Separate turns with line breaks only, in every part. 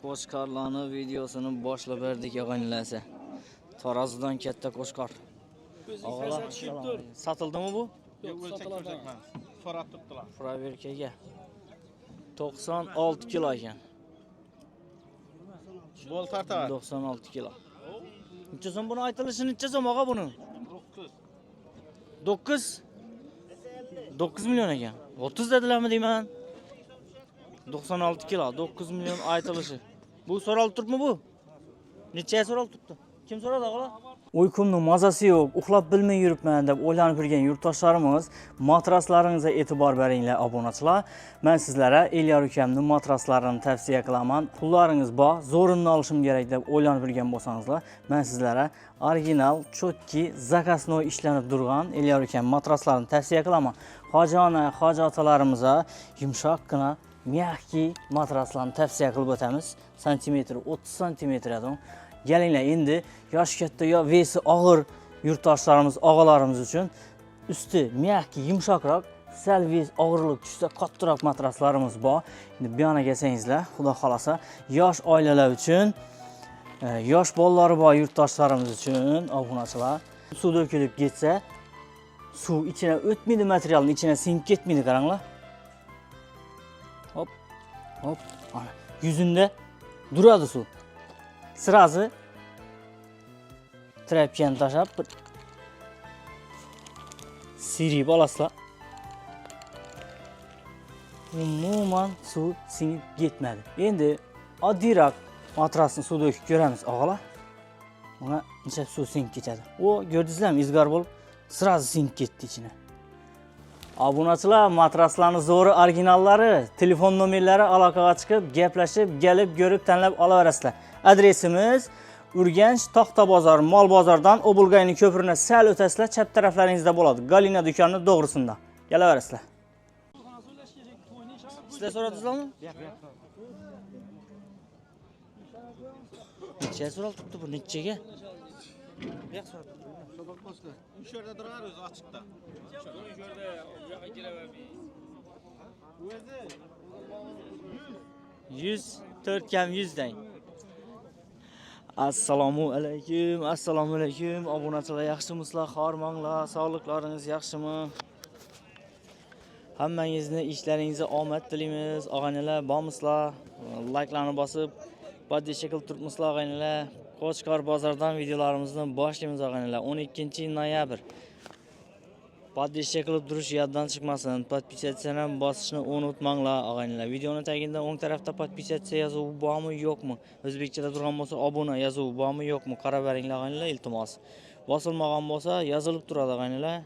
Qo'shqorlarning videosini boshlab berdik og'aynilarsa. Tarozidan katta qo'shqor. Og'alar satildimi bu?
Yo'q, o'lchak ko'rsatmamiz. So'rab turibdilar.
Proverkaga 96 kilo ekan.
Bo'l tartar.
96 kilo. Necha so'm buni aytilishi necha so'm og'a buni? 9. 9 million ekan. 30 dedilarmi deyman? 96 kilo, 9 million aytilishi. Bu so'ralib turibmi bu? Necha so'ralib turibdi? Kim so'radi og'alar? Uyqumning mazasi yo'q, uxlab bilmay yuribman deb o'ylanib yurgan yurtdoshlarimiz, matraslaringizga e'tibor beringlar obunachilar. Men sizlarga Elyor ukamning matraslarini tavsiya qilaman. Pullaringiz bor, zo'rinni olishim kerak deb o'ylanib yurgan bo'lsangizlar, men sizlarga original, chotki, zakasnoy ishlanib turgan Elyor ukam matraslarini tavsiya qilaman. Hoji ona, hoji otalarimizga yumshoqqina miyaki matraslarni tavsiya qilib o'tamiz. Santimetr 30 santimetr edim. Gelinglar endi yosh katta yo vesi og'ir yurtdoshlarimiz, og'alarimiz uchun usti miyaki, yumshoqroq, sal ves og'irlik tushsa qattiqroq matraslarimiz bor. Endi bu yoqqa kelsangizlar, xudo xolasa, yosh oilalar uchun, yosh bolalari bor yurtdoshlarimiz uchun obunachilar, suv to'kilib ketsa, suv ichine o'tmaydi, materialning ichine singib ketmaydi, qaranglar. Hop, hop, ana yuzunda duradi suv. Sırası trapken taşab bir siriyip alaslar. Umuman suv singib ketmedi. Endi oddiyroq matrasni suvda döküp göremiz ağalar. Ona necha suv singib ketadi. O gördingizlarmi, izgar bo'lib sırası singib ketdi içine. Obunachilar, matraslarning zo'ri originallari, telefon nomerlari aloqaga chiqib, gaplashib, kelib, ko'rib, tanlab olaverasizlar. Adresimiz Urganch To'xta bozor, Mol bozordan Obulgayning ko'prini sal o'tasizlar, chap taraflaringizda bo'ladi. Galina do'konining to'g'risida. Kelaverasizlar. Sizlar so'radingizlarmi? Necha so'rab turibdi bu nechaga? Yo'q so'rab.
Shu yerda turar o'zi ochiqda. Shu yerda yo'q kelavermaydi.
O'zi 104 kam 100 dang. Assalomu alaykum, obunachilar, yaxshimisizlar, xormanglar, sog'liklaringiz yaxshimi? Hammangizni ishlaringizga omad tilaymiz. Og'aynilar, bormisizlar? Like'larni bosib, podpis qilib turibmisizlar, og'aynilar? Qo'chqor bozordan videolarimizni boshlaymiz, og'aynilar. 12-noyabr. Podpis qilib turish yoddan chiqmasin. Podpisatsiyani ham bosishni unutmanglar, og'aynilar. Videoning tagida o'ng tarafda podpisatsiya yozuvi bormi, yo'qmi? O'zbekchada turgan bo'lsa, obuna yozuvi bormi, yo'qmi? Qarab beringlar, og'aynilar, iltimos. Bosilmagan bo'lsa, yozilib turadi, og'aynilar.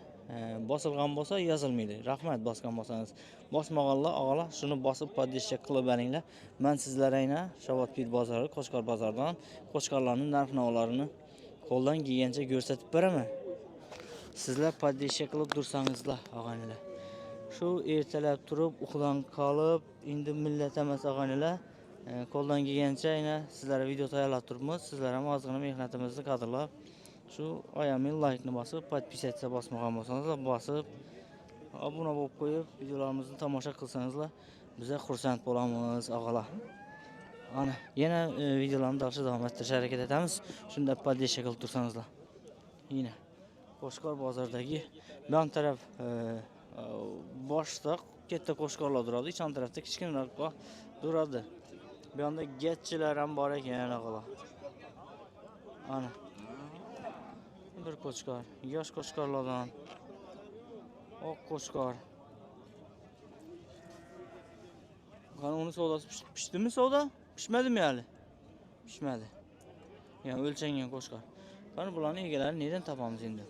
Bosilgan bo'lsa, yozilmaydi. Rahmat bosgan bo'lsangiz. Bosmaganlar, og'alar, shuni bosib podpis qilib beringlar. Men sizlarga Shovotpir bozori, Qo'chqor bozordan qo'chqorlarning narx-navolarini qo'ldan kelgancha ko'rsatib beraman. Sizlar podpis qilib tursangizlar, og'aynilar. Shu ertalab turib, uxdan qolib, endi millat emas, og'aynilar. Qo'ldan kelgancha sizlarga video tayyorlab turibmiz. Sizlar ham ozgina mehnatimizni qadrlab, shu oyamni like ni bosib, podpisatsiya bosmagan bo'lsangiz, bosib, obuna bo'lib qo'yib, videolarimizni tomosha qilsangizlar, bizga xursand bo'lamiz, og'alar. Ana, yana videolarni davom ettirishga harakat etamiz. Shunda podpis qilib tursangizlar. Yana Qo'chqor bozordagi yon taraf boshda katta qo'chqorlar turadi, ichon tarafda kichkinaroq turadi. Bu yoqda getchilar ham bor ekan, og'alar. Ana. Bir qo'chqor, yosh qo'chqorlardan. Oq qo'chqor. Qani uni savdosi pishdimi savdo? Pishmadimi hali? Pishmadi. Yani o'lchangan qo'chqor. Qani bularni egalarini nereden topamiz endi?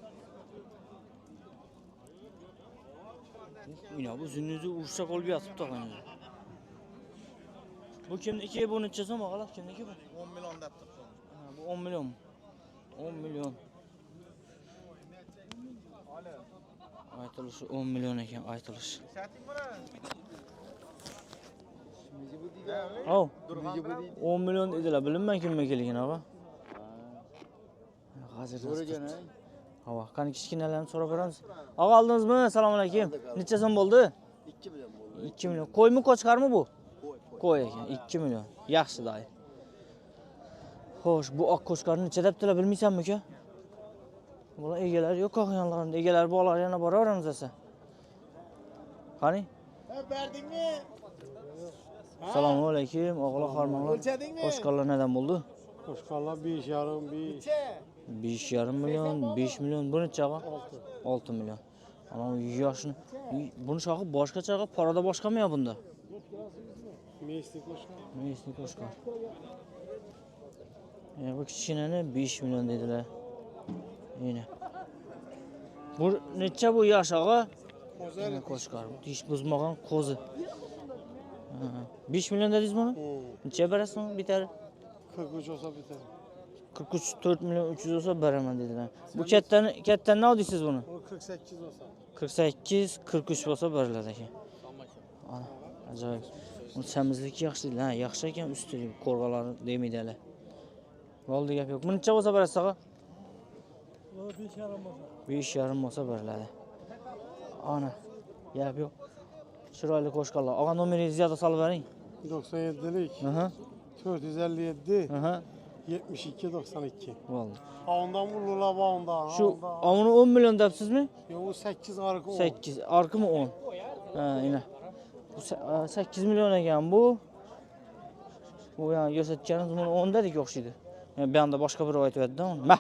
Yine bu zünnizi uçsa kolbi atıp da kanıyor. Bu kimdeki, bu neçe so'm og'alar? Kimdeki bu?
10 milyon depti.
Bu 10 milyon. 10 milyon. Aytilishi 10 milyon ekan, aytilishi. Oh, 10 milyon dedilar. Bilinmay kimga kelgan og'a? Hozir. Hava, qani kichkinalarni so'rab ko'ramiz. Og'a oldingizmi? Assalomu alaykum. Necha so'm bo'ldi?
2 milyon bo'ldi.
2 milyon. Qo'ymi, qo'chqarmi bu? Qo'y ekan, 2 milyon. Yaxshi, doy. Xo'sh, bu oq qo'chqarni necha debdilar bilmaysanmi uka? Bular egalari yo'q qolganlarida. Egalari bolalar yana boraveramiz esa. Qani?
Berdingmi?
Assalomu alaykum, o'g'il xormonlar.
O'lchadingmi?
Qo'chqarlar nedan bo'ldi?
Qo'shqonlar 5,5
5,5 million, 5 million. Bu necha og'a? 6 million. Ana yoshni. Buni shoxi boshqachaga, parada boshqami yo bunda?
Mesli qo'shqon.
Mesli qo'chqar. Bu kichkinani 5 million dedilar. Yine. Bu necha bu yosh og'a? Qo'zali qo'chqar. Dish buzmagan qo'zi. 5 million dedingiz buni? Necha berasiz bitar?
43 olsa biter.
43 4 million 300 olsa beraman dedilar. Bu kattani ne aldingiz buni?
O 48 olsa.
48 43 bo'lsa beriladi ekan. Ana, ajoyib. Uni semizligi yaxshi değil ha, yaxshi ekan ustiga qo'rg'alari demaydi hali. Bo'ldi gap yo'q. Buncha bo'lsa berasiz og'a? 5,5 bo'lsa beriladi. Ana, gap yo'q. Chiroyli qo'shqonlar. Og'a nomeringizni yo'da solib bering.
97'lik.
Aha.
457
Aha.
72 92.
Bo'ldi.
Ondan bu lula ondan.
Şu avını 10 milyon depsizmi?
Yo bu 8 arka o.
8. Arkı mı 10? Ha yine. Bu 8 milyon ekan bu. Bu yani göstereceğiniz bunu 10 dedik yok şeydi. Yani bir anda başka bir ayet verdi ama. Meh.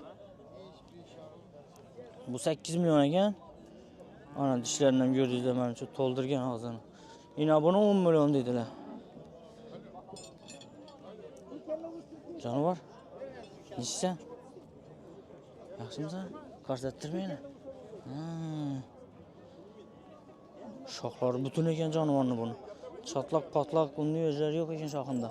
Bu 8 milyon ekan. Ana dişlerinden gördüğünüzde ben çok toldurgen ağzını. Yine bunu 10 milyon dediler. Canavar. Neyse. Yaxshimisan? Ko'rsattirmayni. Shoxlari butun ekan jonivorni buni. Chatlaq patlaq bunday o'zlari yo'q ekan shoxinda.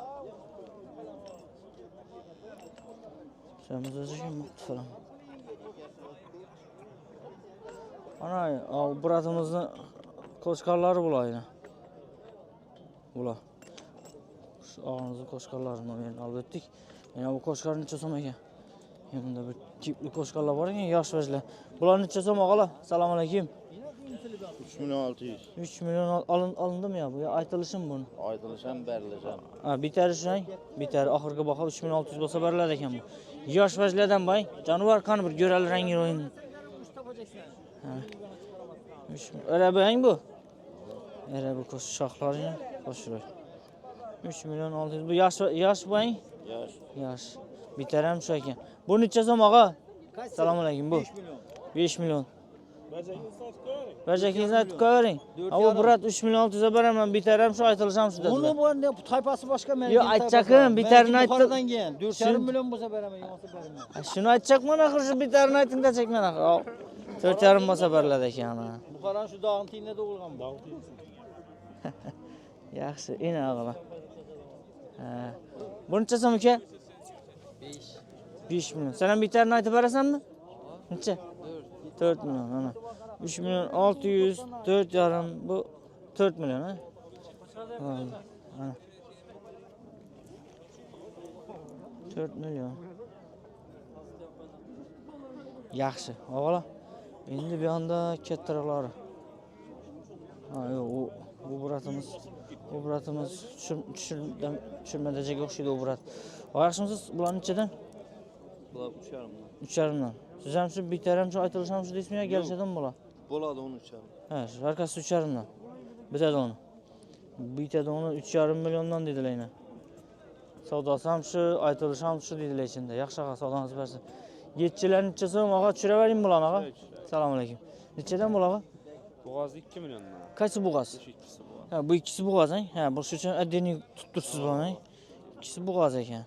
Semiz ekan muhtaram. Ana, o buratimizning qo'chqarlari bulaydi. Bular. Şu ağzınızı qo'chqarlarini men olib o'tdik. Yana bu qo'chqar necha so'm ekan? Bunda bir tipli qo'chqarlar bor ekan, yosh vajlar. Bular necha so'm og'alar? Assalomu alaykum.
3 milyon 600.
3 milyon alındımı ya bu ya? Aytılışım bunu.
Aytılışam, berilişam.
Ha, biteri şunay. Biteri ahırga baxa 3 milyon 600 bolsa beriler ekan bu. Yosh vajlardan bay. Canavar qani bir görəli rəngi oyun. Ha. Öyle bəying bu. Öyle bu shoxlar ya. Qo'shroy. 3 milyon 600. Bu yosh bəying?
Yaş.
Yosh. Biterim şu ekan. Bu necha so'm og'a? Assalomu alaykum bu. 5 milyon. Bercekinizden aytıp koyarın. Ama Burat 3 milyon 600'e beramen biterim şu aytılacağım şu dediler.
Onu bu ne bu tayfası başka mı?
Yo aytacakım biterini ayttı.
Yukarıdan giyen. 4,5 milyon bulsa veremem yoksa veremem.
Şunu aytacak mı nakır şu biterini aytın da çekmen nakır. 4,5 olsa beriladi ekan.
Bu karan şu dağıntıyı ne doğulgan bu?
Yaxşı, ine ağala. Bu necha so'm uka?
5.
5 milyon. Sen biterini aytıp berasanmi? Necha? 4 milyon ana. 3 milyon 600, 4,5 bu 4 milyon ha. Ana. 4 milyon. Yaxshi, o'g'la. Endi bir anda kattaroqlari. Ha, yo'q, bu buratimiz tushirmadajak o'xshaydi u burat. Yaxshimisiz? Bularning ichidan?
Bular 3,5.
3,5dan. Siz ham shu bitaram shu aytilisham shu deysizmi yo kelishadimi bular?
Bo'ladi 13,5.
Ha, herkes 3,5dan. Bitadi onu. Bitadi onu 3,5 milyondan dedilar yine. Savdosi ham shu, aytilishi ham shu dedilar ichida. Yaxshi aqa savdongiz bersin. Yetchilar necha so'm og'a tushiravering bularni og'a. Assalomu alaykum. Nechadan bular?
Boğazı 2 milyondan.
Qaysi bo'g'az?
Şu ikisi bu.
Ha, bu ikkisi bo'g'az, ha? Bu shu uchun adeniy tuttursiz bularni. İkisi bo'g'az ekan.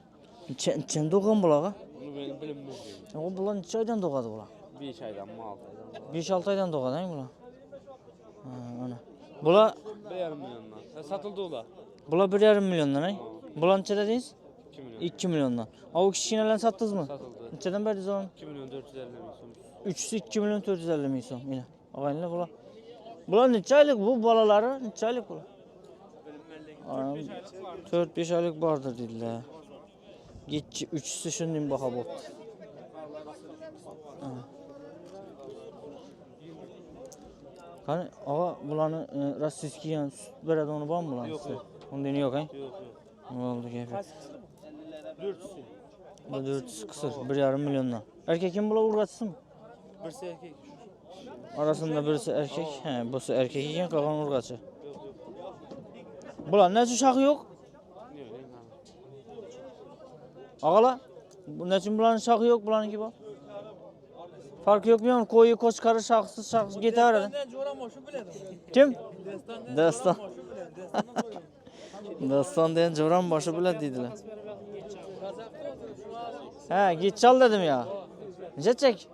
Necha doğan bularga?
Bunu benim bilinmez.
O bular necha oydan doğadı bular?
5 aydan mı 6 aydan mı?
5-6 aydan doğadı ha bular. Ha, ana. Bular
1,5 milyondan. Satıldı ola.
bular 1,5 milyondan ha? Bular necha dediniz?
2 milyon.
2 milyondan. O kichkinalarni sattınız mı?
Satıldı.
Nechadan berdingiz onu?
2 milyon 450 bin so'm.
Üçüsü 2 milyon 450 ming so'm. Yine. Og'aynilar bular. Bular necha oylik bu bolalari? Necha oylik bular? 4-5 oylik bordir dedilar. Geçi üçüsü shunday baho bo'pti. Qani, og'a bularni rossiyskiyan sut beradi uni bormi bularni?
Yo'q, yo'q.
Undan yo'q, ha?
Yok yok.
Bo'ldi gap.
Dörtüsü.
Bu 400 kısır. 1,5 milyondan. Erkek kim bula urgatsın?
Birisi erkek.
Arasında birisi erkek. He, bu erkek iken kalan urgatçı. Bular ne için şakı yok? Ağala. Bu ne için bulanın şakı yok bulanınki bu? Farkı yok mu? Koyu koçkarı şaksız şaksız gitar. Kim? Destan. Destan diyen Coran başı bile dediler. He git çal dedim ya. Nece çek?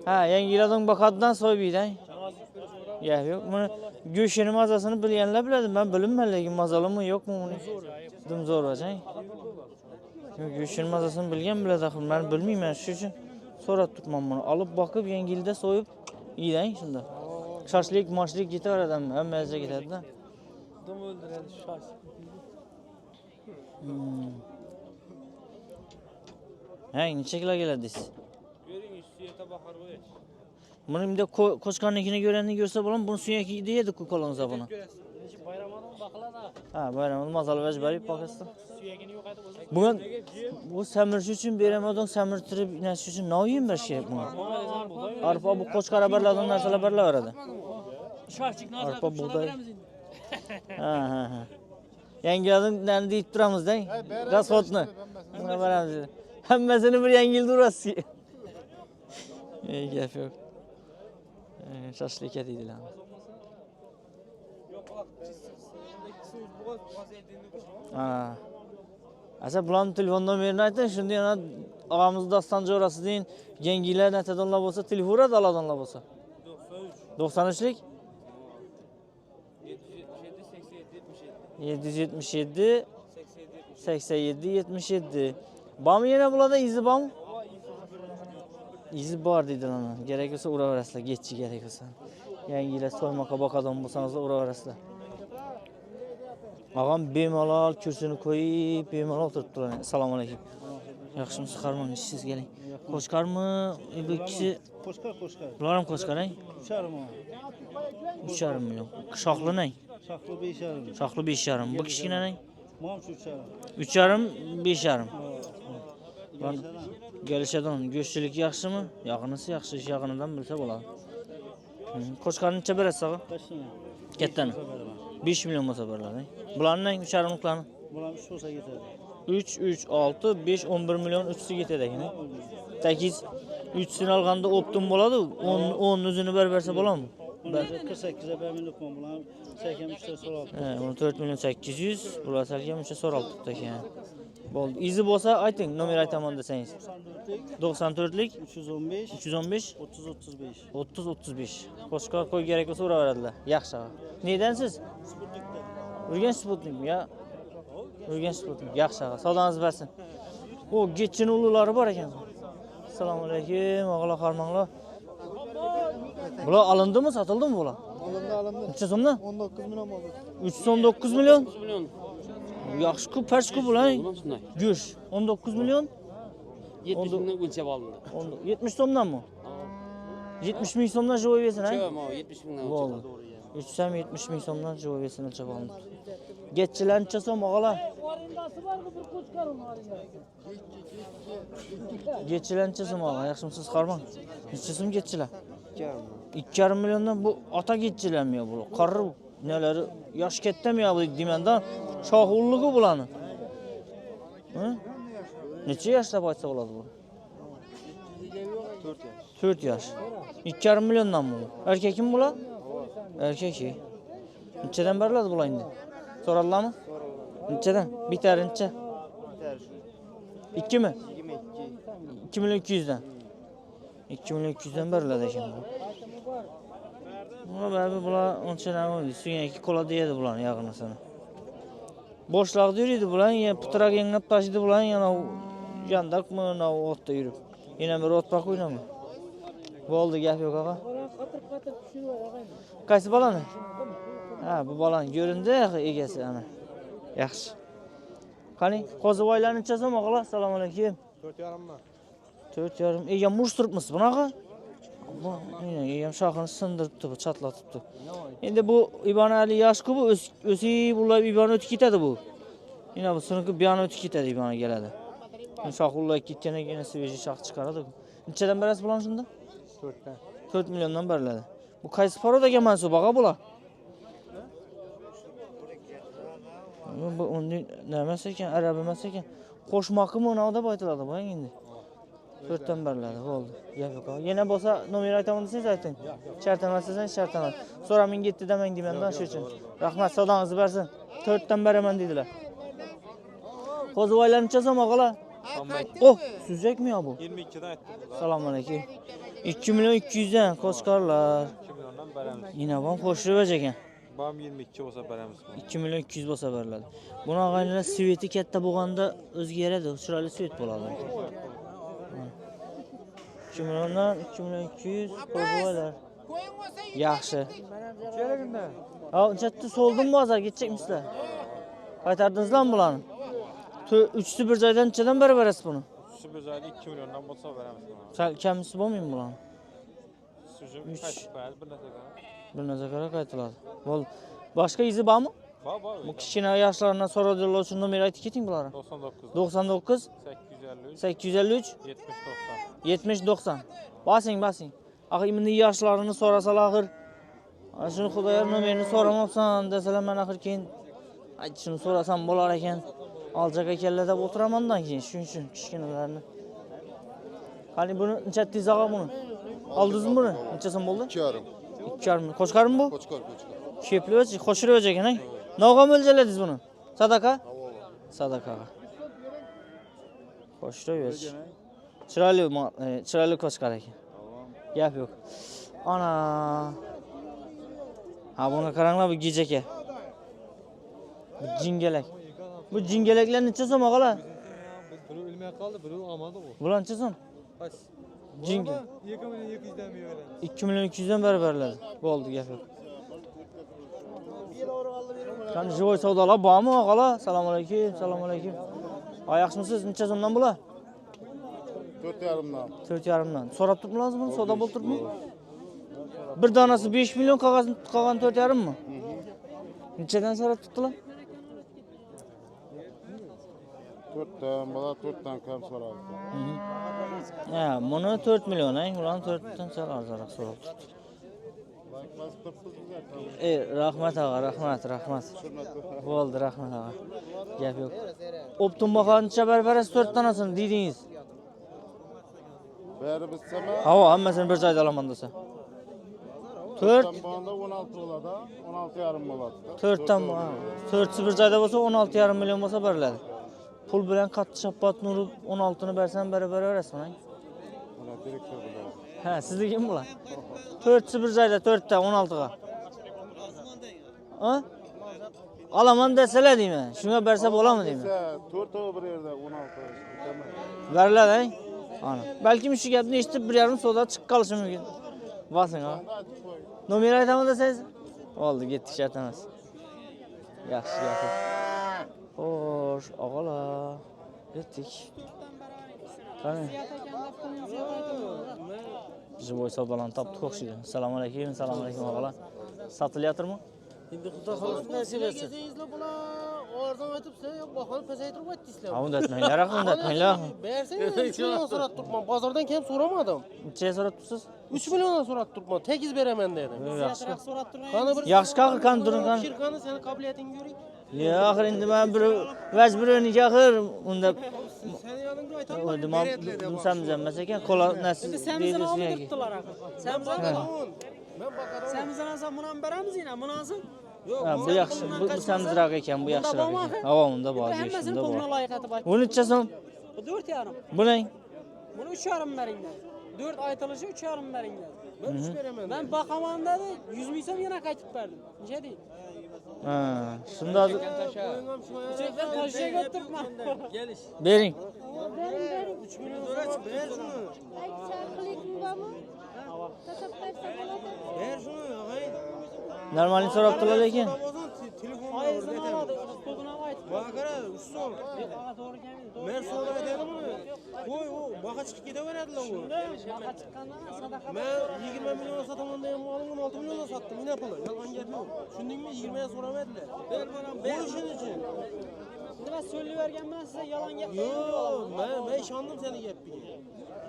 He yengiladın bakadından soy birden. Ya yok bunu göğüşünün mazasını bilenler biledim. Ben bilinmeli mazalı mı yok mu bunu? Dım zor olacak. Göğüşünün mazasını bilgen bile dakıl. Ben bilmeyeyim ben şu için. Sonra tutmam bunu. Alıp bakıp yengilde soyup iyiden şimdi. Şaşlık maçlık gitar adam. Hem meze gitar da.
Dım öldüredi şaş.
He neçe kilo gelediniz?
Görün üstüye bakar koyar.
Bunu bir de koçkarnınkini görenini görse bulan bunu sürekli diyedik kukolonza bunu.
Bayramının bakıla da.
Ha bayramın mazalı vec barip bakasın. Bugün bu semirç için beremedin semirtirip inesi için ne oyun bir şey bunu? Arpa bu koçkar haberlerden narsalar haberler arada. Arpa buğday. Ha. Yengiladın ne deyip duramız değil. Gaz hotunu. Buna veremiz. Hemmesini bir yengil durası. İyi gef yok. Şaşlık ediydiler. Ha. Asa bulan telefondan verin aytın. Şimdi yana ağamız dastancı orası deyin. Yengiler netedonla olsa telefona da aladonla olsa. 93'lik? 777 87 77. Bam yine bulada izi bam. İzi var dedi ana. Gerekirse uğra verasla. Geççi gerekirse. Yengiyle soymaka bakadan bulsanız da uğra verasla. Ağam bemalal kürsünü koyup bemalal oturup duran. Selamun aleyküm. Yaxşımı sıxarmın siz gelin. Koçkar mı? Bu ikisi
Koçkar.
Bunlar koçkar ne? 3,5 milyon. Şaxlı ne?
Şaxlı 5,5.
Şaxlı 5,5. Bu kişine ne?
Mamş 3,5.
3,5 5,5. Lan gelişeden göççülük yaxşı mı? Yaxınısı yaxşı, iş yaxınından bilse bolar. Koçkarın neçə berəs sağa?
Kaç tane?
Ketdən. 5 milyon olsa berlər. Buların nə? 3,5'larını?
Buram 3 olsa yeter.
3, 3, 6, 5, 11 milyon 3'sü getədək. 8, 3'sünü alğanda optum boladı. 10'un üzünü berbersə bolar mı?
Bunu 48'e vermelik mi? Buram 83'te sol altı.
He, 14 milyon 800. Bular səlkəm 3'e sor altındakı. Boldu. İzi bolsa aytın, nomer aytamam desəniz. 94'lik
315.
315
30 35.
30 35. Koçka koy gerek olsa ura verdiler. Yaxşı. Neyden siz? Urgen Sputnik ya. Urgen Sputnik. Yaxşı. Savdanız versin. O geçin uluları var ekan. Assalomu alaykum, ağalar, qarmaqlar. Bular alındı mı, satıldı mı bular?
Alındı.
Neçə so'mdan?
19 milyon oldu.
319 milyon.
9 milyon.
Yaxşı ku, pərs ku bular.
Bundan şunday.
Göş. 19 milyon.
70 milyon ölçep alındı.
70 so'mdan mı? 70 bin so'mdan joy versin ha?
Çevim o 70 milyon
Vallahi.
ölçep doğru yani.
370 bin so'mdan joy versin ölçep alındı. Geççiler neçə so'm ağalar? Geççiler neçə so'm ağa? Yaxşımısınız qarman? Neçə so'm geççiler? 2,5 milyondan bu ata geççiler mi ya bu? Qarır neleri? Yaş ketdi mi ya bu demenden? Şahulluğu bulanı. Hı? Neçə yaşda baysa oladı bu? 4 yaş. 2,5 milyondan mı bu? Erkek kim bula? Erkek. Neçədən bərlədi bula indi? Sorarlar mı? Neçədən? Biter neçə? 2 mi? 2 milyon 200'den. 2 milyon 200'den bərlədi ekan bu. Buna bəbi bula onçadan oydu. Suyun iki kola deyedi bulanın yağını sana. Boşlaqda yürüydü bulan, ya pıtırak yenilip taşıdı bulan, yana yandak mı, na otda yürüp. Yine bir ot bak oynama. Bu oldu, gel yok ağa. Kaysı balanı? Ha, bu balan göründü egesi ana. Yaxşı. Qani, qo'zivoylarni neçəsəm ağalar? Assalomu alaykum.
4,5 mı?
4,5. Egam muş turibmisiz bunaqa? Bu, egam şaxını sındırıbdı, çatlatıbdı. Endi bu İban Ali yaşqı bu, ösüb ular İban ötüb ketadi bu. Yine bu sınıfı bir an ötüb ketadi İban'a geladi. Şaxullay ketgandan keyin sveji şax chiqaradi. Nechadan berasiz bularni shunda?
4'ten.
4 milliondan beriladi. Bu qaysi parodaga mansub ağa bular? Bu undan emas ekan, arab emas ekan. Qo'shmoqimi uni deb aytiladi bu endi. 4 dan beriladi, bo'ldi. Gap yo'q. Yana bo'lsa nomer aytaman desangiz ayting. Shart emas desangiz shart emas. So'ra men ketdi demang deyman-da shu uchun. Rahmat, savdongizni bersin. 4 dan beraman dedilar. Qo'zivoylar necha so'm og'alar? Oh, sizjakmi yo bu?
22 dan aytdim.
Assalomu alaykum. 2 million 200 dan qo'shqorlar.
2 milliondan beramiz.
Yine bam qo'shirib ekan.
Bam 22 bo'lsa beramiz.
2 million 200 bo'lsa beriladi. Buni og'aynilar sveti katta bo'lganda o'zgaradi, chiroyli svet bo'ladi. 2 milliondan 2 million 200 qo'zivoylar. Yaxshi. Ha, uncha so'ldimmi hozir ketchakmisizlar? Qaytardingizlarmi bularni? 3'sü bir joydan nechadan berib berasiz buni?
3'sü bir joyda 2 milliondan bo'lsa beramiz.
Sal kamisi bo'lmaymi bularni?
Sujum
Üç.
qaytib qo'yadi bir narsa.
Bir narsa qarab qaytiladi. Bo'ldi. Boshqa izi bormi?
Bor.
Bu kichkina yoshlardan so'radilar uchun nomer aytib keting bularni.
99
99
853
853
70 90.
70 90. Basing. Axir endi yoshlarini so'rasalar axir. Ana shuni Xudoyor nomerini so'ramabsan desalar men axir keyin shuni so'rasam bo'lar ekan. Alacak ekanlar deb o'tiramandan keyin shuning uchun kichkinalarni. Qani buni necha tez og'a buni? Oldingizmi buni? Necha so'm bo'ldi?
2,5.
2,5. Qo'shqarmi bu?
Qo'chqor.
Kepli qo'shirib ekan, ha? Nog'a mo'ljalladingiz buni? Sadaqa? Sadaqaga. Qo'shirib. Chiroyli qo'shqar ekan. Gap yo'q. Ana. Ha buni qaranglar bu gijaka. Bu jingalak. Bu jingalaklar necha so'm og'alar?
Biri o'lmay qoldi, biri olmadi u.
Bular necha so'm?
Bas.
Jingal.
2 million 200 dan beramiz.
2 million 200 dan beriladi. Bo'ldi, gap yo'q. Qani joy savdolar bormi og'alar? Assalomu alaykum. Yaxshimisiz? Necha so'mdan bular?
4,5dan.
4,5dan. So'rab turibmisiz buni? Savdo bo'lib turibmi? Bir donasi 5 million qolgan 4,5 mi? Nechadan so'rab tutdilar?
4dan, bola 4dan kam so'radi.
Ha, buni 4 million, ularni 4dan sal arzonroq so'rab turibdi. Rahmat og'a, rahmat. Bo'ldi, rahmat og'a. Gap yo'q. Optim bahonacha berasiz 4 tanasini dedingiz.
Bari bizsami?
Ha, hammasini bir joyda olaman desa. 4
Bonda 16 bo'ladi, 16,5 bo'ladi.
4 dan 4si bir joyda bo'lsa 16,5 million bo'lsa beriladi. Pul bilan qattiq shappat nurib 16 ni bersan beraverasiz mana.
Mana direktor bilan.
Ha, sizligimi bular? 4si bir joyda 4 ta 16 ga. Ha? Olaman desalar deyman. Shunga bersa bo'ladimi deyman.
4 ta bir yerda 16.
Beriladi, ana. Balkim shu gapni eshitib 1,5 so'da chiqib qolishi mumkin. Basing, ha. Nomer aytaman desangiz? Oldi, ketdik, shart emas. Yaxshi gap. Xo'sh, og'alar. Ketdik. Qani? Bizim boy savdolarni topdik o'xshaydi. Assalomu alaykum og'alar. Sotilyaptimi?
Endi Xudo xolos nasib etsin. Arzon aytibsa, bahoni pasaytirib aytdingizlar.
Ha, unda aytmanglar, unda aytmanglar.
Bersang, 3 million so'rab turibman. Bozordan kam so'ramadim.
Necha so'rab tursiz?
3 milliondan so'rab turibman. Tegiz beraman dedi.
Yaxshi.
Qani bir
Yaxshi qaqir qani turing qani.
shirkani seni qobiliyatingni ko'ring.
Ya, axir endi men bir majburiyniga axir unda
Seni yoningda aytaman.
o'ldi men samizanmas ekan, qo'la nasi deydi sizga.
Sen bakaron. Men bakaron. Sen bizdan buni ham beramiz yana, bunasi. Yo'q,
Ha, bu yaxshi, bu samizroq ekan, bu yaxshiroq ekan. Ha, unda bor, shunda bor. Bu necha so'm?
4,5.
Buning
Buni 3,5 beringlar. 4 aytilishi 3,5 beringlar.
Ben 3 beraman.
Ben baqaman dedi, 100 ming so'm yana qaytib berdim. Necha deydi?
ha, shunda
Chekdan toshga o'tiribman. Kelish.
bering.
3 million so'rab ber shuni. Ber shuni, og'ay.
Normalni so'rabdilar lekin.
Telefon
Oyisini oladi, pulini aytib.
Baqara 3 so'm.
Baqa to'g'ri kelmaydi.
Men so'rab aytadimmi? Qo'y, u baqa chiqib ketaveradilar u.
Baqa chiqqandan sadaqa.
Men 20 million sotaman degan molimni 16 millionga sotdim. Mina puli, yolg'on gap yo'q. Tushundingmi? 20 ga so'ramaydilar. Ber mana, ber shuning uchun.
ben söylüvergen ben size yalan gap.
Yok, ben işandım seni geppiga.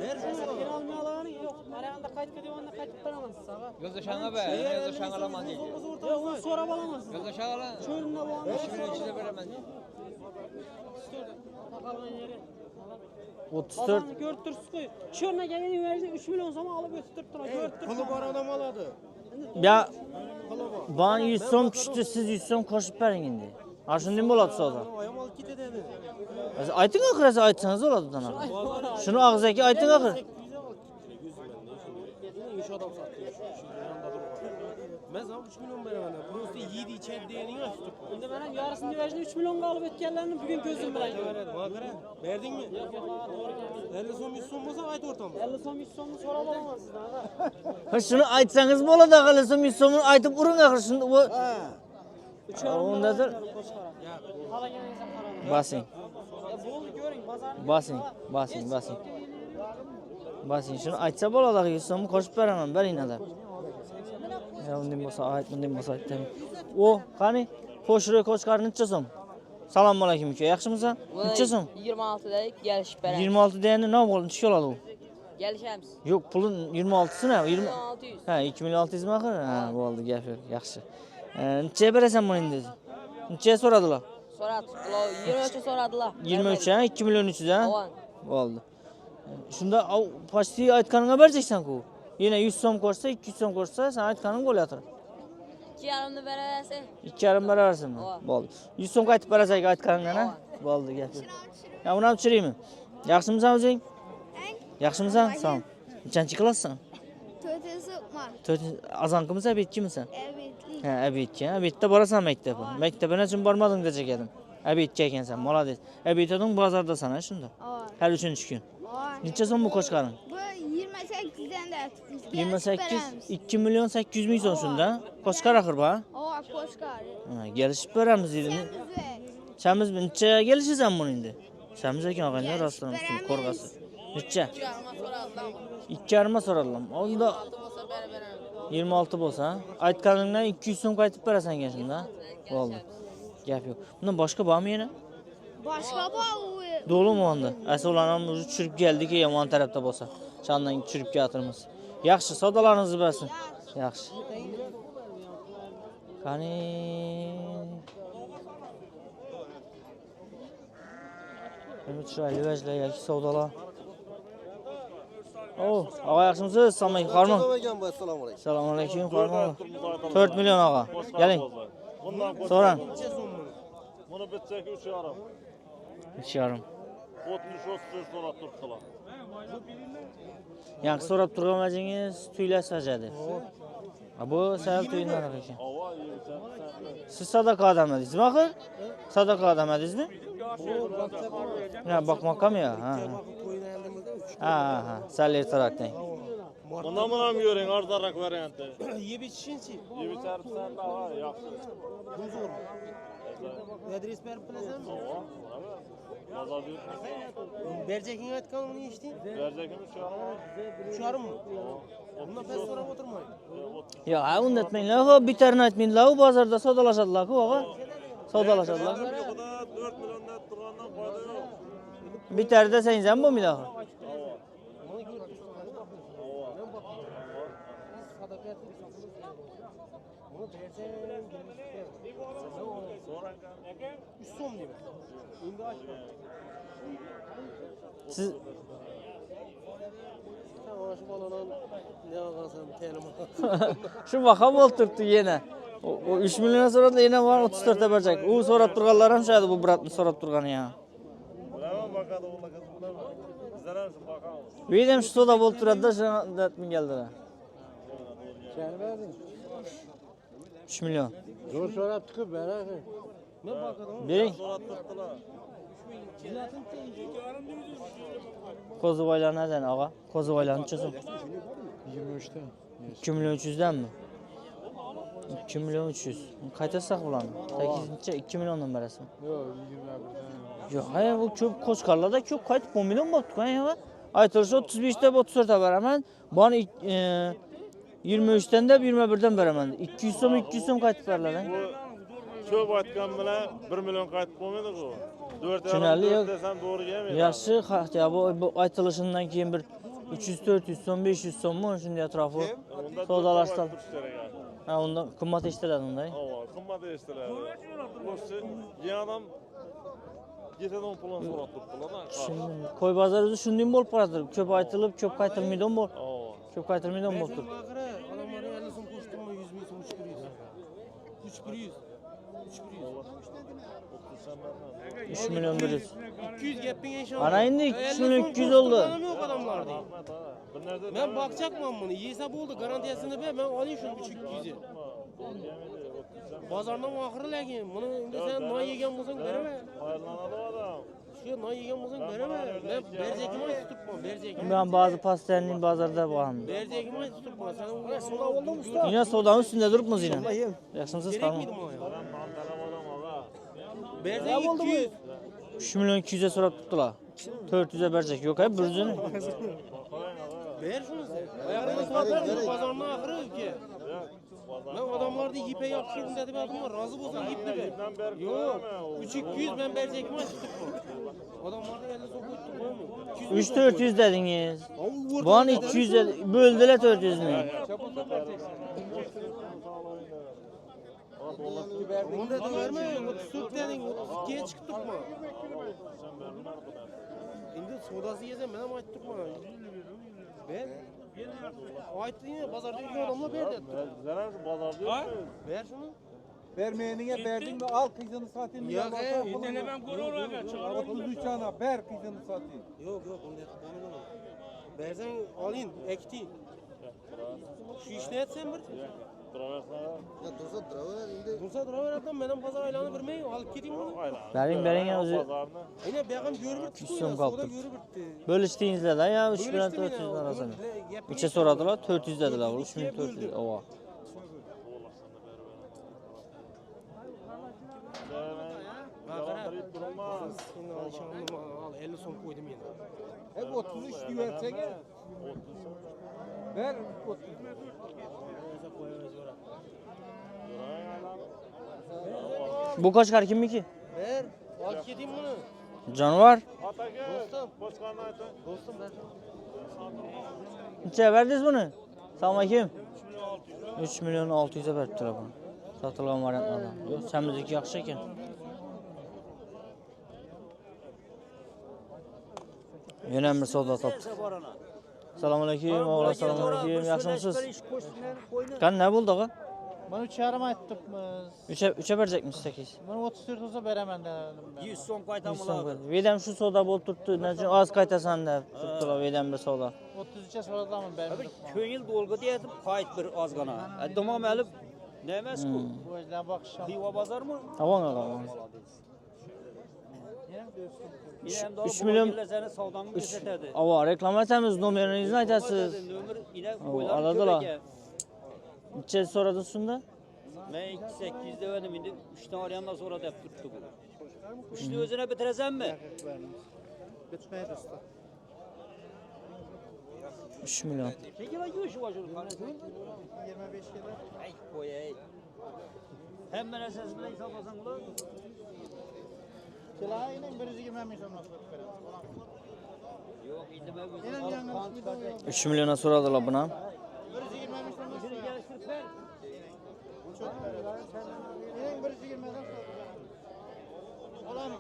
Ver şunu.
Ben almayalarını yok. Arayanda kayıt ediyoranda kayıt tutamazsın sağa.
Gözde şanga be. Gözde şangalaman değil.
Yok onu sonra alamazsın.
Gözde şangala.
Çölünde bu anda.
5 milyon içinde veremez.
Bakalım yeri.
34
Bazarını görtürsüz koy. Çölüne geleni verdi 3 milyon zaman alıp ötürtür. Görtür.
Pulu var adam aladı.
ya bana 100 so'm tushdi, siz 100 so'm qo'shib bering endi. Ha shunday bo'ladi savdo.
Ayam alıp git ededi.
Ayting oxirasi aytsangiz bo'ladi unaqa. Shuni og'ziga ayting oxir.
Üç adam sattı. Ben sana 3 milyon veremem. Burası 7 içer değerini açtı.
Şimdi ben yarısını verdim 3 milyon alıp ötkenlerini bugün gözüm bilen görelim.
Verdin mi?
Yok yok ha doğru geldi.
50 son 100 son olsa ayet ortamı.
50 son 100 sonunu sonra alamazsın ha.
Ha shuni aytsangiz bo'ladi, aqallasam 100 so'mni aytib uring axir shunda bu. Ondadir.
Qalaganingizda qarang.
Basing.
Ya bo'ldi ko'ring bozorni.
Basing. Basing. Shuni aytsa bo'ladi, 100 so'mni qo'shib beraman, beringlar. Ya undan bo'lsa ayt, bundan bo'lsa aytdim. O, qani? Qo'shroq qo'shqarni necha so'm? Assalomu alaykum aka, yaxshimisan? Necha so'm?
26 da gelişip beramiz.
26 deganda nima bo'ldi? Necha oladi u?
Gelişemiz.
Yo'q, puli 26sini, 20.
600.
Ha, 2600 mi axir? Ha, bo'ldi, gap yo'q, yaxshi. Necha berasan buni endi? Necha so'radilar?
So'radi. Ular 23 so'radilar.
23 ha, 2 million 300 ha?
Avan.
Bo'ldi. Shunda почти aytganingga berjeksan-ku. Yana 100 so'm qo'shsa, 200 so'm qo'shsa, sen aytganing bo'layotir.
2,5 ni beraversin.
2,5 beraversinmi? Bo'ldi. 100 so'm qaytib berasak aytganingdan ha? Bo'ldi, gap yo'q. Ya, uni ham tushiraymi? Yaxshimisan o'zing? Yaxshimisan? Sog'. Nechanchi klasssan? 4. Azonqimisan, abedchimisan? Ha, abedchi. Abedda borasan maktabga. Maktabga nechun bormading dechak edim. Abedchi ekansan, молодец. Abedching bozordasan ha shunda. Hali 3-kun. Necha so'm bu qo'shqaring?
Bu 28 dan da.
28 2 million 800 ming so'm shunda. Qo'shqar axir bu ha?
Qo'shqar.
Ha, kelishib beramiz dedim. Chamiz necha kelishasan buni endi? Chamiz ekan og'aylar rostdan qo'rg'asi. Necha? 2,5 so'radilar. Unda 26 bo'lsa, aytganingdan 200 so'm qaytib berasan ekan shunda. Bo'ldi. Gap yo'q. Bundan boshqa bormi yana?
Boshqa bor u.
Do'limi onda? Asolan o'zi tushirib keldik, yomon tarafda bo'lsa. Chandan tushirib keltirmiz. Yaxshi, savdolaringizni bersin. Yaxshi. Qani Nima chiroyli vajlar yoki savdolar. Og'a yaxshimisiz? Assalomu alaykum. Farmon.
Assalomu alaykum.
Assalomu alaykum. Farmon. 4 million og'a. Keling. So'rang.
Buni bitsaki 3,5.
3,5.
30 so'rab turibdilar.
Yaxshi so'rab turgan vajangiz tuylar sajadi. Bu sal tuylar ekan. Siz sadaqa odam edingizmi axir? Sadaqa odam edingizmi? Ha, bakmakam ya. Ha. Sal ertaroqdan.
Bundan ham yo'ring, arzonroq varianti.
Yeb içişinchi.
Yeb icharsan daha yaxshi.
Huzur. Adres berib bilasanmi?
Bozor
Berjekingga aytgan buni eshitding?
berjakim
3,5 mi? Bundan pes so'rab o'tirmang.
Yo, unda aytmanglar, xo'p, bitarni aytmanglar, u bozorda savdolashadilar-ku, og'a. Savdolashadilar.
4 milliondan turgandan foyda yo'q.
Bitar desangiz ham bo'lmaydi axir. Siz shu baho bo'lib turibdi yana. O 3 million so'radi, yana var 34 ta beracak. U so'rab turganlar ham shaydi bu bratni so'rab turgani ya.
Bilaman bakadi unaqa bilaman. Bizlar ham bakamiz.
Videom shu savdo bo'lib turadi-da, shundan keldilar.
Sen verdin.
3 million.
Zo'r so'rabdi-ku, beraver.
Men bakadim.
Bering.
So'rab turibdilar.
Qo'zivoylar nadan og'a? Qo'zivoylar necha so'm?
23 ta.
2 million 300 danmi? 2 million 300. Qaytarsak bularni. Tagizincha 2 milliondan berasan.
Yo'q, 21 dan.
Yo'q, hay bu ko'p qo'shqarlarda ko'p qaytib 10 million bo'libdi-ku, ha. Aytilishi 35 ta 34 ta beraman. Buni 23 dan da 21 dan beraman. 200 so'm 200 so'm qaytib beriladi.
Ko'p aytgan bilan 1 million qaytib qo'ymaydi-ku. 4
Tushunarli, yo'q.
desam to'g'ri kelmaydi.
Yaxshi, ya bu aytilishidan keyin bir 300-400 so'm, 500 so'mmi shunday atrofi savdolashtirib. Ha, unda qimmat eshitiladi unda.
Qimmat eshitiladi. Boshqa yana yetadan pulni so'rab turibdilar.
Tushundim. Qo'y bozori o'zi shunday bo'lib qoladi. Ko'p aytilib, ko'p qaytilmaydigan bo'l. Ko'p qaytilmaydigan bo'lib turibdi.
Ahire adamlar 50 so'm qo'shdim, 100 ming so'm 300.
3 milyon 100.
200 gaping inşallah.
Ana endi 3 milyon 200 oldu.
Yok adamlardı. Ben bakacakmam bunu. Yesa oldu garantiyasını ver. Ben alayım şunu 300'e. Pazardan ahırı lakin. Bunu indi sen nay yegen bulsan vereme.
Faydalanadi adam.
Şu nay yegen bulsan vereme. Ben berzekimi ay tutupmam. Berzekimi.
Ben bazı pasternin bazarda bağım.
Berzekimi ay tutupmam. Sen ona soda oldu mu usta?
Yine sodanın üstünde durup mu yine? Yaşımsız
Gerek
kalma.
miydi bu ya?
Adam
Berzek 200.
3 milyon 200'e sorup tuttular. 400'e verecek. Yok hep bürüzünü.
Ver şunu sen. Ayağını soğutar. Pazarına ahırı ki. Ben adamlarda ipe yapışırım dedi bir adam var. Razı olsun ip de ver. Yok. 3-200 ben berzekimi açtık bu. Adamlarda 50 soğuk tuttuk mu?
3-400 dediniz. Bu an 200 dedi. Böldüler 400 mü?
Onu dedi verme. 34 dedin. 32'ye çıktık mı? Şimdi sodası yesem ben ama açtık mı? Ben ayıttı yine pazarda iki adamla ver dedi.
Zarar pazarda.
Ver şunu.
Vermeyene verdin mi al kızını satayım.
Yok he.
İntene ben kuru olarak çıkarım.
33 ana ver kızını satayım.
Yok onu dedi. Versen alayım ekti. Şu iş ne etsen bir? Dursa duraver adam benim pazar aylanı vermeyin alıp gideyim onu.
Verin ya özü.
Yine beğen görür bitti.
Üstüm kalktı.
Görür bitti.
Bölüştüğünüzde de ya 3 milyon 400 arasında. 3'e soradılar 400 dediler. 3 milyon 400. Ova.
Şimdi alışanlığımı al 50 son koydum yine.
Hep 33 versene. Ver 30.
Bu kaç kar kim ki?
Ver. Alıp gideyim bunu.
Canavar.
Dostum. Dostum ver.
Neçeye verdiniz bunu? Selamünaleyküm. 3 milyon 600'e verdi telefonu. Satılan variantlardan. Yok sen bizdeki yaxşı ekan. Yine bir savdo taptık. Selamünaleyküm, oğlan selamünaleyküm. Yaxşımısınız? Kan ne buldu ağa?
Bunu 3,5 aytdıqmiz.
3'e verecekmiş 8.
Bunu 34 olsa veremem dedim ben.
100 so'm qaytamlar.
Vedem şu soda bol tuttu. Ne için az kaytasan da tuttular vedem bir soda.
33'e soradımın ben.
Ko'ngil dolg'i deyatib qayt bir ozgina. Domom olib ne emas ku?
Bu yüzden bakışam.
Xiva bozormi?
Tamam ağa. 3 milyon
seni savdamni ko'rsatadi.
Ava reklam etamiz numaranizni aytasiz.
Nomer ila
Aladılar. Neçe soradı şunda?
Men 2800 dedim endi 3 ta oryandan sonra deb turibdi bu. 3 ni o'zini bitirasanmi?
Bitmeydi usta.
3 milyon.
Chekila go'sh bor.
25 yıldır.
Ay qo'yay. Hamma narsasi bilan hisoblasan ular.
Kilayının 120 ming so'm nasib beradi.
Yo'q, endi men
Benim yanım
3 milyona soradılar buna.
120 ming so'm nasib beradi.
kelishtirib ber.
Benim 120'den Olam.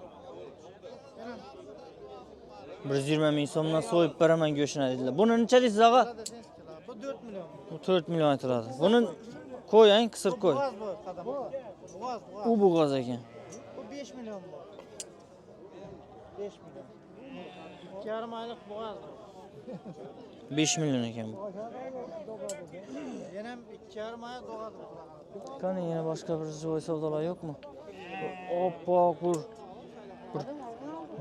120 ming so'mdan so'yib beraman go'shini dedilar. Buni necha deysiz ağa?
Bu 4 milyon.
Bu 4 milyon aytiladi. Buni qo'ying, qisir qo'y.
Boğaz bu kadın. Boğaz.
U bo'g'oz ekan.
Bu 5 milyon bu. 5 milyon. 2,5 aylık boğaz bu.
5 milyon ekan bu.
Benim 2,5 aya doğal.
Qani yana boshqa bir joy savdolar yo'qmi? Oppoq bir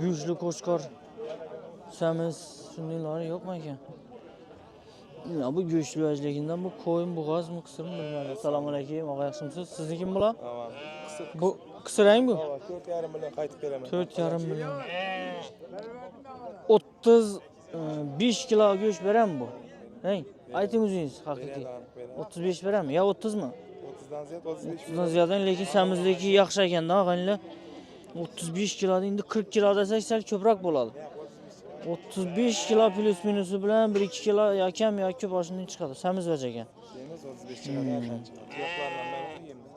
go'shtli qo'chqor. Samiz shundaylar yo'qmi ekan? Ya bu go'shtli ajligidan bu qo'yim bo'g'ozmi, qisirmi bilmadim. Assalomu alaykum, og'a yaxshimisiz? Sizniki kim bular? Bu qisirang bu?
4,5 milyon qaytib beraman.
4,5 milyon. 35 kilo go'sht beram bu. Hey, ayting o'zingiz haqiqiy. 35 beram, ya 30 mi?
30'dan ziyod 35.
30'dan ziyodan, lekin samizdagi yaxshi ekanda og'aynilar. 35 kilo endi 40 kilo desak sal ko'proq bo'ladi. 35 kilo plus minusi bilan 1-2 kilo yo kam yo ko'p oshidan chiqadi. Samiz bacha ekan.
Semiz 35 chiqadi yaqin chiqadi. Tuyoqlardan men yeyman.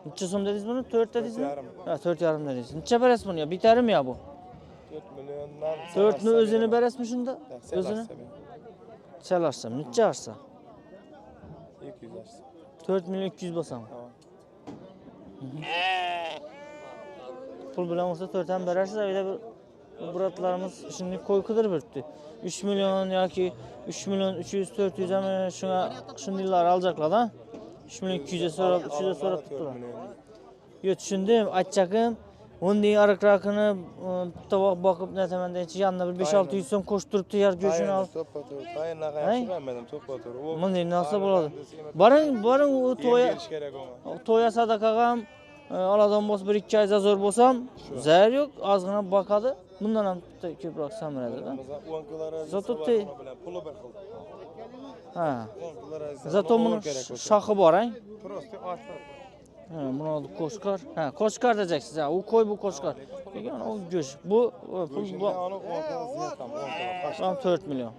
Necha so'm dedingiz buni? 4 dedingizmi? Ha, 4,5 dedingiz. Necha berasiz buni? Bitarim ya bu?
4 milliondan
4 ni o'zini berasizmi shunda? O'zini? Chalashsam, necha arsa?
200 arsa.
4 million 200 bo'lsam. Pul bilan olsa 4 ham berarsiz, ayda bir bratlarimiz shunday qo'y qidiribdi. 3 million yoki 3 million 300 400 ham shunga shundaylar alacaklar-da. 3 million 200 so'rab, 300 so'rab turibdilar. Yo, tushundim, achchaqim. O'nday ariqraqini tovoq boqib netaman deychi, yanına bir 5-600 so'm qo'shib turibdi, yar go'shini olib.
Tayinlaga yaxshilanmadim, to'ppa-to'g'ri.
Bunday narsa bo'ladi. Boring u to'ya. To'ya sadaqaga ham oladan bo'lsa 1-2 oy zo'r bo'lsam, zarar yo'q, ozgina boqadi. Bundan ham ko'proq samarada-da. Zato puli bir xil. Ha. Zato buni shoxi bor, ha?
Prosta otlar.
Ha, buni qo'shqor. Ha, qo'shqor deysiz. Ha, u qo'y bu qo'shqor. Lekin u go'sht. Bu pul bu. Ham 4 million.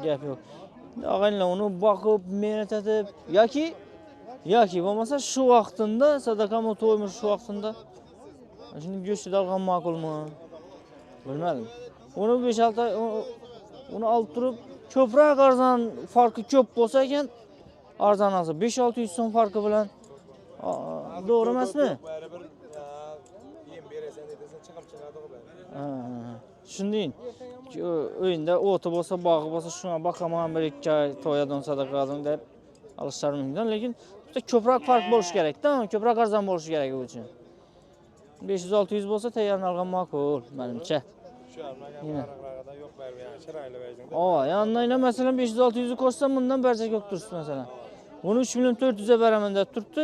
Gap yo'q. Og'aylar uni boqib, mehnat etib yoki bo'lmasa shu vaqtida sadaqam to'ymi shu vaqtida. Shuni go'shtni olgan ma'qulmi? Bilmadim. Uni 5-6 uni olib turib ko'proq arzon farqi ko'p bo'lsa ekan, arzon olsa 5-600 so'm farqi bilan to'g'ri emasmi?
Baribir yem berasan desa chiqib chiqadi u.
Ha. Shunday. O'yinda o'ti bo'lsa, bog'i bo'lsa, shuna boqaman 1-2 oy to'yadan sadaqadan deb olishlar mumkin, lekin bitta ko'proq farq bo'lishi kerak-da, ko'proq arzon bo'lishi kerak u uchun. 500-600 bo'lsa tayyorni olgan ma'qul, menimcha.
Shu armaganda yo'q bermagan, chiroyli berding.
Yandan masalan 500-600 ko'rsam bundan barcha ko'p turibdi masalan. Buni 3 million 400 ga beraman deb turibdi.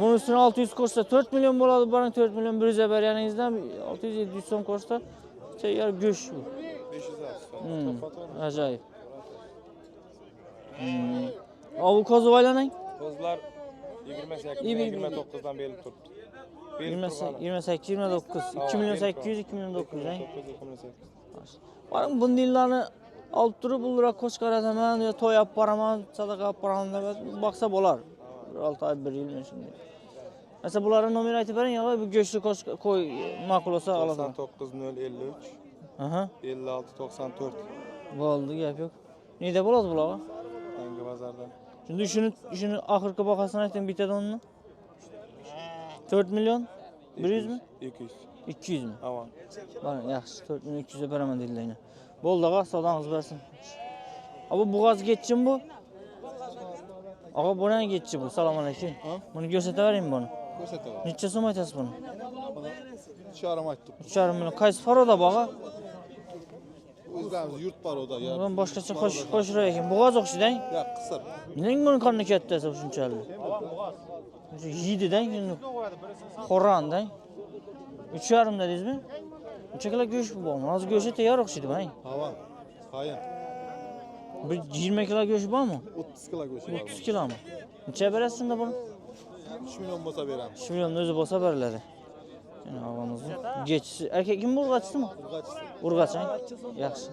Bunun üstüne 600 ko'rsa 4 million bo'ladi, bana 4 million 100 ga berganingizdan 600-700 so'm ko'rsa tayyor go'sht bu.
500 so'm.
Ajoyib. Avu kozvoylaning?
Kozlar 28-29 dan belib turibdi.
28-29, 2 million 800, 2 million 900. Bana bundillarni olib turib, ularga qo'shqor etaman, yo to'yab boraman, sadaqa olib boraman deb baqsa bo'lar. 6 oy 1 yil shunday. Mesela bularga nomer aytib bering, yo'q, bu go'shtni qo'y ma'qul bo'lsa olaman.
99053.
Aha.
5694.
Bo'ldi, gap yo'q. Neda bo'ladi bularga?
Yangi bozorda.
Shuni oxirgi bahosini ayting, bitadi uni. 4 million 100 mi?
200.
200 mi?
Aman.
Bana yaxshi, 4 million 200 ga beraman dedilar. Bo'ldi, ağa, savdangiz bersin. Bu bo'g'oz ketchim bu. Ağa, buni ketchi bu. Assalomu alaykum. Buni ko'rsatavering buni.
Ko'rsataver.
Necha so'm aytasiz buni?
3,5 aytdim.
3,5 million. Qaysi paroda bu, ağa?
O'zlarimiz yurt paroda ya.
Ben boshqacha qo'shirlar ekan. Bo'g'oz o'xshaydi-a?
Ya, qisir.
Neng buni qonni kattasi shunchalik? Yeydi-da, endi. Xo'randa. 3,5 dedingizmi? Necha go'sht bu? Hozir go'shti tayyor o'xshaydi, bang.
Hava. Qayin.
Bir 20 kilo go'sht bormi?
30 kilo go'sht.
30 kilomi? Necha berasiz unda buni?
3 million bo'lsa beramiz.
3 million o'zi bo'lsa beriladi. Yani ağamızın geçisi. Erkek kim bu urgaçısı mı? Urgaç. Urgaç, he? Yaxşı.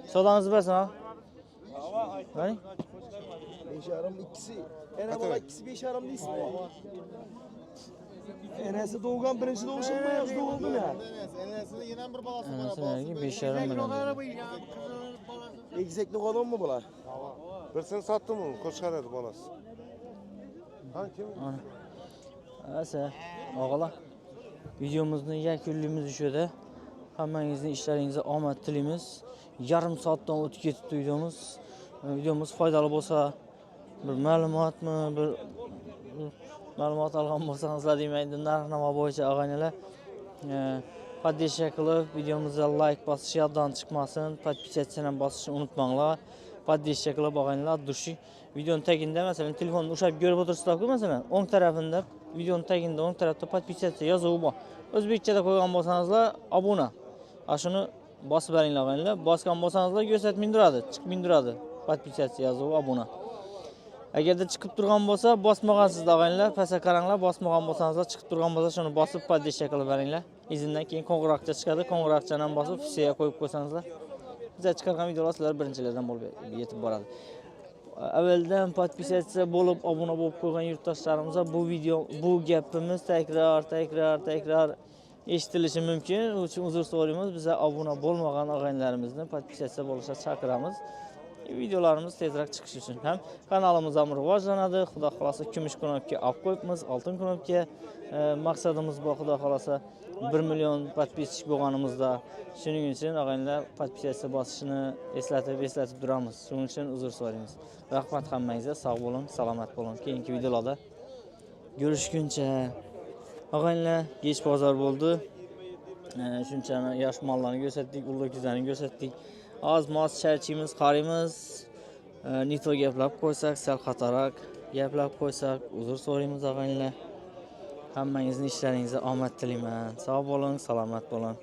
Sodanızı versin ha. Hani?
5,5 ikisi. Ene bala ikisi 5,5 değil mi? Enesi doğugan birinci doğuşun mu yazdı oldu ya?
Enesinin yine bir balası var.
Anasını 5,5 milyon.
Egzekli olan mı bula?
Birisini sattı mı? Koçkar balası. Hangi kim?
Asa, ağalar. Videomuzun yakunlayımız düşüyordu. Hammangizni ishlaringizga omad tilaymiz. Yarım soatdan o'tib ketibdi videomuz. Videomuz foydali bo'lsa, bir ma'lumotmi, bir ma'lumot olgan bo'lsangizlar deyman, narx-navo bo'yicha og'aynilar. Podpishka qilib, videomizga like bosish yoddan chiqmasin, podpisatsiyani bosishni unutmanglar. Podpishka qilib og'aynilar, dushi videoning tagida masalan telefonni ushlab ko'rib o'tirsizlar-ku, masalan, o'ng tarafida videoning tagida o'ng tarafda podpisatsiya yozuvi bor. O'zbekchada qo'ygan bo'lsangizlar, obuna. Shuni bosib beringlar og'aynilar. Bosgan bo'lsangizlar ko'rsatmay turadi, chiqmay turadi. Podpisatsiya yozuvi obuna. Agarda chiqib turgan bo'lsa, bosmagansiz og'aynilar, pastga qaranglar, bosmagan bo'lsangiz, chiqib turgan bo'lsa, shuni bosib poddeşka qilib beringlar. Izindan keyin qo'ng'iroqcha chiqadi, qo'ng'iroqchani ham bosib fissiya qo'yib qo'ysangizlar, biz chiqargan videolar sizlar birinchilardan bo'lib yetib boradi. Avvaldan podpisatsiya bo'lib, obuna bo'lib qo'ygan yurtdoshlarimiz bu gapimiz takrar eshitilishi mumkin. Uning uchun uzr so'raymiz. Biz obuna bo'lmagan og'aynilarimizni podpisatsiya bo'lishga chaqiramiz. Videolarimiz tezroq chiqishi uchun ham kanalimiz ham rivojlanadi. Xudo xolasa kumush knopka olib qo'yibmiz, oltin knopka. Maqsadimiz bu, xudo xolasa 1 million podpisчик bo'lganimizda. Shuning uchun og'aynilar podpisatsiya bosishni eslatib turamiz. Shuning uchun uzr so'raymiz. Rahmat hammangizga, sog' bo'ling, salomat bo'ling. Keyingi videolarda görüşguncha. Og'aynilar, kech bozor bo'ldi. Shunchani yosh mollarni ko'rsatdik, ulug' kuzlarni ko'rsatdik. Az mos charchimiz, qarimiz. Nito gaplab qo'ysak, sal xatorak gaplab qo'ysak, uzr so'raymiz og'aynilar. Hammangizning ishlaringizga omad tilayman. Sog' bo'ling, salomat bo'ling.